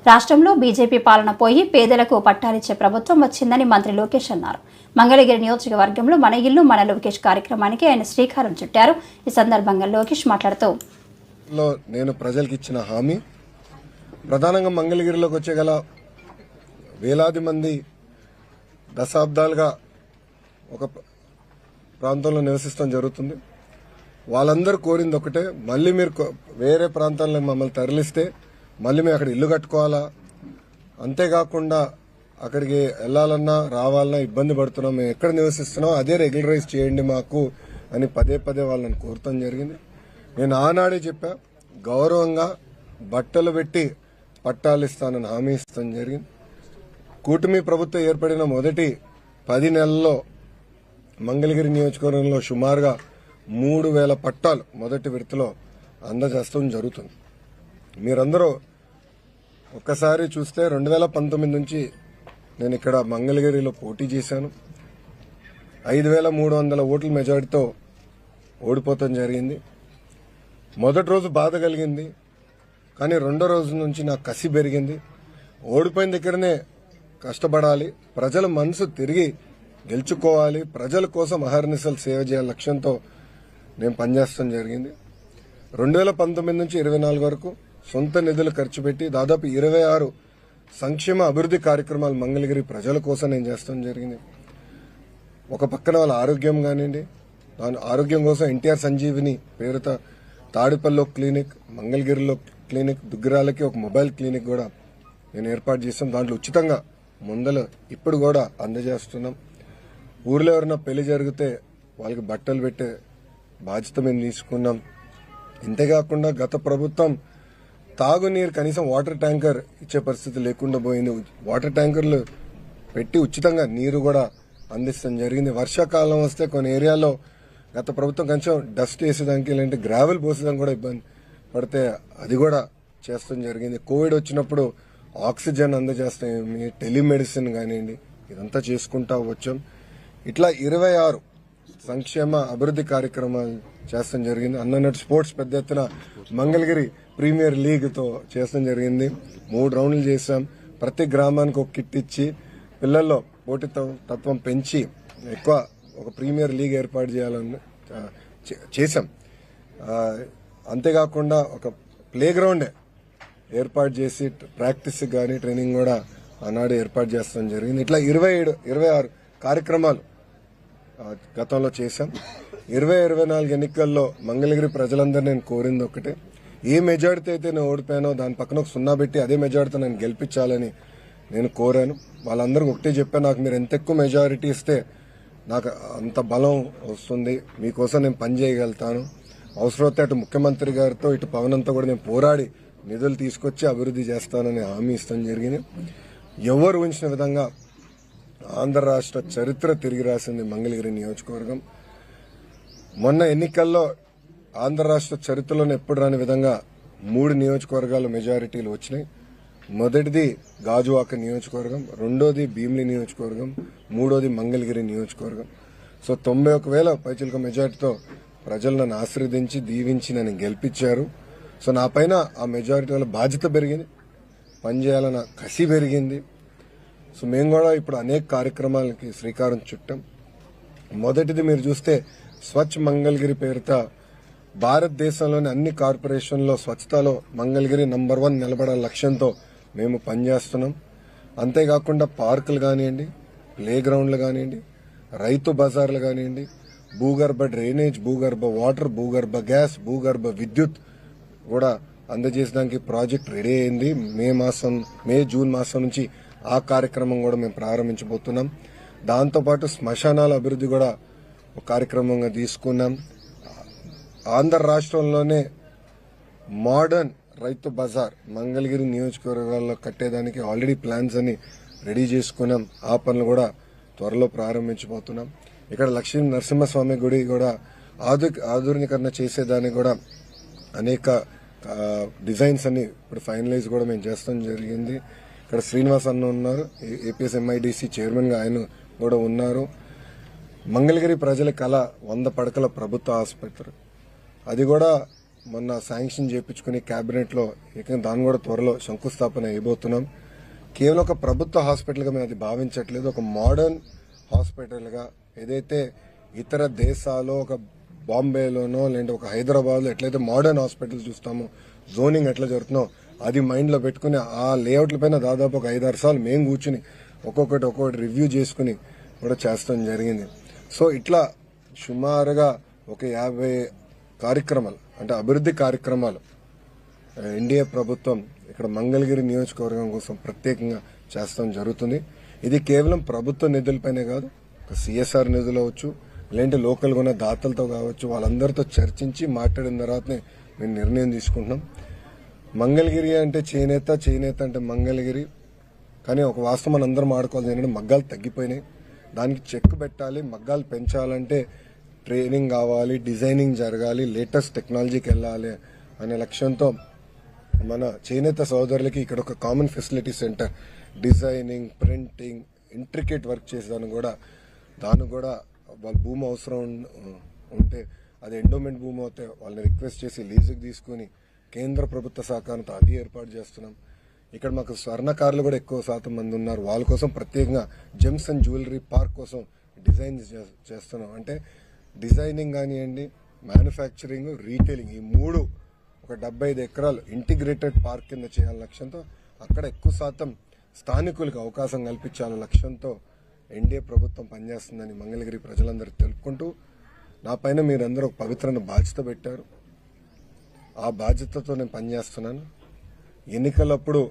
రాష్ట్రంలో బీజేపీ పాలన పోయి పేదలకు పట్టాలిచ్చే ప్రభుత్వం వచ్చిందని మంత్రి లోకేష్ అన్నారు. మంగళగిరి నియోజకవర్గంలో మన ఇల్లు మన లోకేష్ కార్యక్రమానికి ఆయన శ్రీకారం చుట్టారు. ఈ సందర్భంగా లోకేష్ మాట్లాడుతూ నేను ప్రజలకు ఇచ్చిన హామీ ప్రధానంగా మంగళగిరిలోకి వచ్చేగల వేలాది మంది దశాబ్దాలుగా ఒక ప్రాంతంలో నివసిస్తాం జరుగుతుంది. వాళ్ళందరూ కోరింది ఒకటే, మళ్ళీ మీరు వేరే ప్రాంతాల్లో మమ్మల్ని తరలిస్తే మళ్ళీ మేము అక్కడ ఇల్లు కట్టుకోవాలా, అంతేకాకుండా అక్కడికి వెళ్లాలన్నా రావాలన్నా ఇబ్బంది పడుతున్నాం, మేము ఎక్కడ నివసిస్తున్నాం అదే రెగ్యులరైజ్ చేయండి మాకు అని పదే పదే వాళ్ళని కోరటం జరిగింది. నేను ఆనాడే చెప్పా, గౌరవంగా బట్టలు పెట్టి పట్టాలు ఇస్తానని హామీ ఇస్తాం జరిగింది. కూటమి ప్రభుత్వం ఏర్పడిన మొదటి 10 నెలల్లో మంగళగిరి నియోజకవర్గంలో సుమారుగా 3,000 పట్టాలు మొదటి విడతలో అందజేస్తాం జరుగుతుంది. మీరందరూ ఒక్కసారి చూస్తే 2019 నుంచి నేను ఇక్కడ మంగళగిరిలో పోటీ చేశాను. 5,300 ఓట్ల మెజారిటీతో ఓడిపోవటం జరిగింది. మొదటి రోజు బాధ కలిగింది, కానీ రెండో రోజు నుంచి నాకు కసి పెరిగింది. ఓడిపోయిన దగ్గరనే కష్టపడాలి, ప్రజల మనసు తిరిగి గెలుచుకోవాలి, ప్రజల కోసం అహర్నిశలు సేవ చేయాలి లక్ష్యంతో నేను పనిచేస్తాం జరిగింది. 2019 నుంచి 24 వరకు సొంత నిధులు ఖర్చు పెట్టి దాదాపు 26 సంక్షేమ అభివృద్ధి కార్యక్రమాలు మంగళగిరి ప్రజల కోసం నేను చేస్తాం జరిగింది. ఒక పక్కన వాళ్ళ ఆరోగ్యం కానివ్వండి, దాని ఆరోగ్యం కోసం ఎన్టీఆర్ సంజీవిని పేరుతో తాడిపల్లిలో క్లినిక్, మంగళగిరిలో క్లినిక్, దుగ్గిరాలకి ఒక మొబైల్ క్లినిక్ కూడా నేను ఏర్పాటు చేస్తాం. దాంట్లో ఉచితంగా మందులు ఇప్పుడు కూడా అందజేస్తున్నాం. ఊర్లో ఎవరైనా పెళ్లి జరిగితే వాళ్ళకి బట్టలు పెట్టే బాధ్యత మేము తీసుకున్నాం. ఇంతేకాకుండా గత ప్రభుత్వం తాగునీరు కనీసం వాటర్ ట్యాంకర్ ఇచ్చే పరిస్థితి లేకుండా పోయింది. వాటర్ ట్యాంకర్లు పెట్టి ఉచితంగా నీరు కూడా అందిస్తాం జరిగింది. వర్షాకాలం వస్తే కొన్ని ఏరియాలో గత ప్రభుత్వం కొంచెం డస్ట్ వేసేదానికి లేదంటే గ్రావెల్ పోసేదానికి కూడా ఇబ్బంది పడితే అది కూడా చేస్తాం జరిగింది. కోవిడ్ వచ్చినప్పుడు ఆక్సిజన్ అందజేస్తాం, టెలిమెడిసిన్ కానివ్వండి, ఇదంతా చేసుకుంటా వచ్చాం. ఇట్లా 26 సంక్షేమ అభివృద్ధి కార్యక్రమాలు చేస్తాం జరిగింది. అన్నట్టు స్పోర్ట్స్ పెద్ద ఎత్తున మంగళగిరి ప్రీమియర్ లీగ్తో చేస్తాం జరిగింది. 3 రౌండ్లు చేశాం. ప్రతి గ్రామానికి ఒక కిట్ ఇచ్చి పిల్లల్లో పోటీతత్వం పెంచి ఎక్కువ ఒక ప్రీమియర్ లీగ్ ఏర్పాటు చేయాలని చేశాం. అంతేకాకుండా ఒక ప్లే గ్రౌండే ఏర్పాటు చేసి ప్రాక్టీస్ కానీ ట్రైనింగ్ కూడా ఆనాడు ఏర్పాటు చేస్తాం జరిగింది. ఇట్లా 26 కార్యక్రమాలు గతంలో చేశాం. 2024 ఎన్నికల్లో మంగళగిరి ప్రజలందరూ నేను కోరింది ఒకటే, ఏ మెజారిటీ అయితే నేను ఓడిపోయానో దాని పక్కన ఒక 0 పెట్టి అదే మెజారిటీ నేను గెలిపించాలని నేను కోరాను. వాళ్ళందరికీ ఒకటే చెప్పాను, నాకు మీరు ఎంత ఎక్కువ మెజారిటీ ఇస్తే నాకు అంత బలం వస్తుంది, మీకోసం నేను పని చేయగలుగుతాను. అవసరమైతే అటు ముఖ్యమంత్రి గారితో ఇటు పవన్ అంతా కూడా నేను పోరాడి నిధులు తీసుకొచ్చి అభివృద్ధి చేస్తానని హామీ ఇస్తాం జరిగింది. ఎవరు ఊహించిన విధంగా ఆంధ్ర రాష్ట్ర చరిత్ర తిరిగి రాసింది మంగళగిరి నియోజకవర్గం. మొన్న ఎన్నికల్లో ఆంధ్ర రాష్ట్ర చరిత్రలోనే ఎప్పుడు రాని విధంగా 3 నియోజకవర్గాల మెజారిటీలు వచ్చినాయి. మొదటిది గాజువాక నియోజకవర్గం, రెండోది భీమిలి నియోజకవర్గం, మూడోది మంగళగిరి నియోజకవర్గం. సో 91,000 పైచిలక మెజారిటీతో ప్రజలు నన్ను ఆశీర్వదించి దీవించి నన్ను గెలిపించారు. సో నా పైన ఆ మెజారిటీ వల్ల బాధ్యత పెరిగింది, పనిచేయాలన్న కసి పెరిగింది. సో మేము కూడా ఇప్పుడు అనేక కార్యక్రమాలకి శ్రీకారం చుట్టాం. మొదటిది మీరు చూస్తే స్వచ్ఛ మంగళగిరి పేరుతో భారతదేశంలోని అన్ని కార్పొరేషన్లో స్వచ్ఛతలో మంగళగిరి నంబర్ 1 నిలబడాల లక్ష్యంతో మేము పనిచేస్తున్నాం. అంతేకాకుండా పార్కులు కానివ్వండి, ప్లే గ్రౌండ్లు కానివ్వండి, రైతు బజార్లు కానివ్వండి, భూగర్భ డ్రైనేజ్, భూగర్భ వాటర్, భూగర్భ గ్యాస్, భూగర్భ విద్యుత్ కూడా అందజేసడానికి ప్రాజెక్ట్ రెడీ అయింది. మే జూన్ మాసం నుంచి ఆ కార్యక్రమం కూడా మేము ప్రారంభించబోతున్నాం. దాంతోపాటు శ్మశానాల అభివృద్ధి కూడా ఒక కార్యక్రమంగా తీసుకున్నాం. ఆంధ్ర రాష్ట్రంలోనే మోడర్న్ రైతు బజార్ మంగళగిరి నియోజకవర్గాల్లో కట్టేదానికి ఆల్రెడీ ప్లాన్స్ అని రెడీ చేసుకున్నాం. ఆ పనులు కూడా త్వరలో ప్రారంభించబోతున్నాం. ఇక్కడ లక్ష్మీ నరసింహస్వామి గుడి కూడా ఆధునీకరణ చేసేదానికి కూడా అనేక డిజైన్స్ అన్ని ఇప్పుడు ఫైనలైజ్ కూడా మేము చేస్తాం జరిగింది. ఇక్కడ శ్రీనివాస్ అన్న ఉన్నారు, ఏపీఎస్ ఎంఐడిసి చైర్మన్ గా ఆయన కూడా ఉన్నారు. మంగళగిరి ప్రజల కళ 100 పడకల ప్రభుత్వ ఆసుపత్రి, అది కూడా మొన్న శాంక్షన్ చేయించుకుని కేబినెట్ లో దాన్ని కూడా త్వరలో శంకుస్థాపన అయిపోతున్నాం. కేవలం ఒక ప్రభుత్వ హాస్పిటల్ గా మేము అది భావించట్లేదు, ఒక మోడర్న్ హాస్పిటల్ గా ఏదైతే ఇతర దేశాల్లో ఒక బాంబేలోనో లేదంటే ఒక హైదరాబాద్ లో ఎట్లయితే మోడర్న్ హాస్పిటల్ చూస్తామో, జోనింగ్ ఎట్లా జరుగుతుందో అది మైండ్ లో పెట్టుకుని ఆ లేఅవుట్ల పైన దాదాపు ఒక 5-6 సార్లు మేము కూర్చుని ఒక్కొక్కటి రివ్యూ చేసుకుని కూడా చేస్తాం జరిగింది. సో ఇట్లా సుమారుగా ఒక 50 కార్యక్రమాలు అంటే అభివృద్ధి కార్యక్రమాలు ఎన్డీఏ ప్రభుత్వం ఇక్కడ మంగళగిరి నియోజకవర్గం కోసం ప్రత్యేకంగా చేస్తాం జరుగుతుంది. ఇది కేవలం ప్రభుత్వ నిధులపైనే కాదు, ఒక సిఎస్ఆర్ నిధులు అవచ్చు, లేదంటే లోకల్గా ఉన్న దాతలతో కావచ్చు, వాళ్ళందరితో చర్చించి మాట్లాడిన తర్వాతనే మేము నిర్ణయం తీసుకుంటున్నాం. మంగళగిరి అంటే చేనేత, చేనేత అంటే మంగళగిరి. కానీ ఒక వాస్తవం మనం అందరం ఆడుకోవాలి ఏంటంటే మగ్గాలు తగ్గిపోయినాయి, దానికి చెక్ పెట్టాలి. మగ్గాలు పెంచాలంటే ట్రైనింగ్ కావాలి, డిజైనింగ్ జరగాలి, లేటెస్ట్ టెక్నాలజీకి వెళ్ళాలి అనే లక్ష్యంతో మన చేనేత సోదరులకి ఇక్కడ ఒక common facility centre, designing, printing, intricate work చేసేదాన్ని కూడా దాన్ని కూడా వాళ్ళ భూమి అవసరం ఉంటే అది ఎండోమెంట్ భూమి అవుతే వాళ్ళని రిక్వెస్ట్ చేసి లీజుకి తీసుకుని కేంద్ర ప్రభుత్వ సహకారంతో అది ఏర్పాటు చేస్తున్నాం. ఇక్కడ మాకు స్వర్ణకారులు కూడా ఎక్కువ శాతం మంది ఉన్నారు, వాళ్ళ కోసం ప్రత్యేకంగా జెమ్స్ అండ్ జ్యువెలరీ పార్క్ కోసం డిజైన్ చేస్తున్నాం. అంటే డిజైనింగ్ కానివ్వండి, మ్యానుఫ్యాక్చరింగ్, రీటైలింగ్, ఈ మూడు ఒక 75 ఎకరాలు ఇంటిగ్రేటెడ్ పార్క్ కింద చేయాలని లక్ష్యంతో అక్కడ ఎక్కువ శాతం స్థానికులకు అవకాశం కల్పించాలనే లక్ష్యంతో ఎన్డీఏ ప్రభుత్వం పనిచేస్తుందని మంగళగిరి ప్రజలందరికీ తెలుపుకుంటూ, నా పైన మీరందరూ ఒక పవిత్రమైన బాధ్యత పెట్టారు. ఆ బాధ్యతతో నేను పనిచేస్తున్నాను. ఎన్నికలప్పుడు